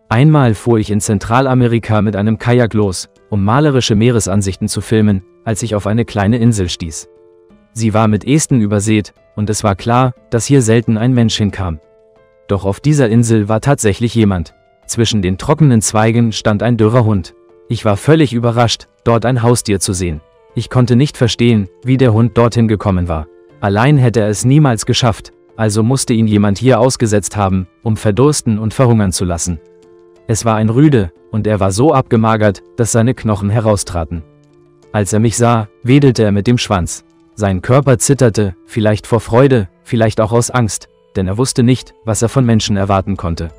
Einmal fuhr ich in Zentralamerika mit einem Kajak los, um malerische Meeresansichten zu filmen, als ich auf eine kleine Insel stieß. Sie war mit Ästen übersät, und es war klar, dass hier selten ein Mensch hinkam. Doch auf dieser Insel war tatsächlich jemand. Zwischen den trockenen Zweigen stand ein dürrer Hund. Ich war völlig überrascht, dort ein Haustier zu sehen. Ich konnte nicht verstehen, wie der Hund dorthin gekommen war. Allein hätte er es niemals geschafft, also musste ihn jemand hier ausgesetzt haben, um verdursten und verhungern zu lassen. Es war ein Rüde, und er war so abgemagert, dass seine Knochen heraustraten. Als er mich sah, wedelte er mit dem Schwanz. Sein Körper zitterte, vielleicht vor Freude, vielleicht auch aus Angst, denn er wusste nicht, was er von Menschen erwarten konnte.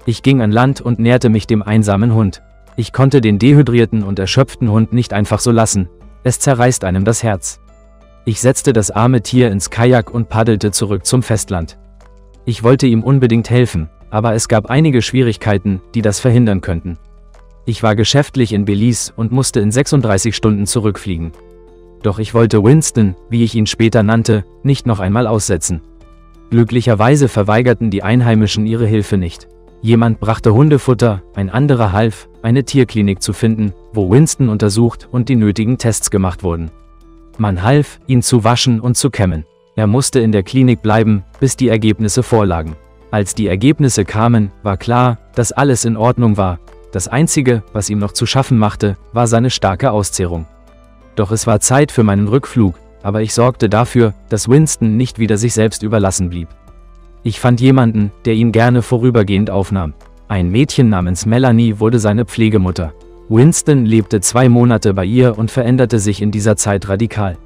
Ich ging an Land und näherte mich dem einsamen Hund. Ich konnte den dehydrierten und erschöpften Hund nicht einfach so lassen. Es zerreißt einem das Herz. Ich setzte das arme Tier ins Kajak und paddelte zurück zum Festland. Ich wollte ihm unbedingt helfen, aber es gab einige Schwierigkeiten, die das verhindern könnten. Ich war geschäftlich in Belize und musste in 36 Stunden zurückfliegen. Doch ich wollte Winston, wie ich ihn später nannte, nicht noch einmal aussetzen. Glücklicherweise verweigerten die Einheimischen ihre Hilfe nicht. Jemand brachte Hundefutter, ein anderer half, eine Tierklinik zu finden, wo Winston untersucht und die nötigen Tests gemacht wurden. Man half, ihn zu waschen und zu kämmen. Er musste in der Klinik bleiben, bis die Ergebnisse vorlagen. Als die Ergebnisse kamen, war klar, dass alles in Ordnung war. Das Einzige, was ihm noch zu schaffen machte, war seine starke Auszehrung. Doch es war Zeit für meinen Rückflug, aber ich sorgte dafür, dass Winston nicht wieder sich selbst überlassen blieb. Ich fand jemanden, der ihn gerne vorübergehend aufnahm. Ein Mädchen namens Melanie wurde seine Pflegemutter. Winston lebte 2 Monate bei ihr und veränderte sich in dieser Zeit radikal.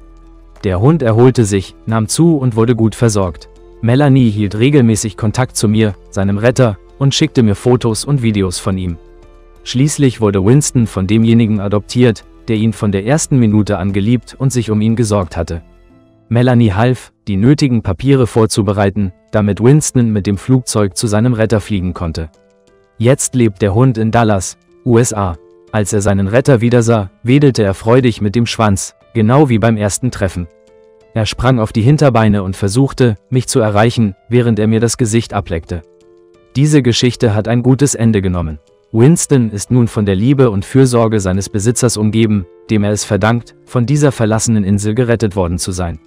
Der Hund erholte sich, nahm zu und wurde gut versorgt. Melanie hielt regelmäßig Kontakt zu mir, seinem Retter, und schickte mir Fotos und Videos von ihm. Schließlich wurde Winston von demjenigen adoptiert, der ihn von der ersten Minute an geliebt und sich um ihn gesorgt hatte. Melanie half, die nötigen Papiere vorzubereiten, damit Winston mit dem Flugzeug zu seinem Retter fliegen konnte. Jetzt lebt der Hund in Dallas, USA. Als er seinen Retter wiedersah, wedelte er freudig mit dem Schwanz, genau wie beim ersten Treffen. Er sprang auf die Hinterbeine und versuchte, mich zu erreichen, während er mir das Gesicht ableckte. Diese Geschichte hat ein gutes Ende genommen. Winston ist nun von der Liebe und Fürsorge seines Besitzers umgeben, dem er es verdankt, von dieser verlassenen Insel gerettet worden zu sein.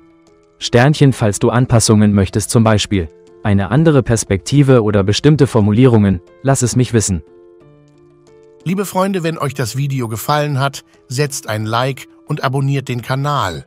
Sternchen, falls du Anpassungen möchtest, zum Beispiel eine andere Perspektive oder bestimmte Formulierungen, lass es mich wissen. Liebe Freunde, wenn euch das Video gefallen hat, setzt ein Like und abonniert den Kanal.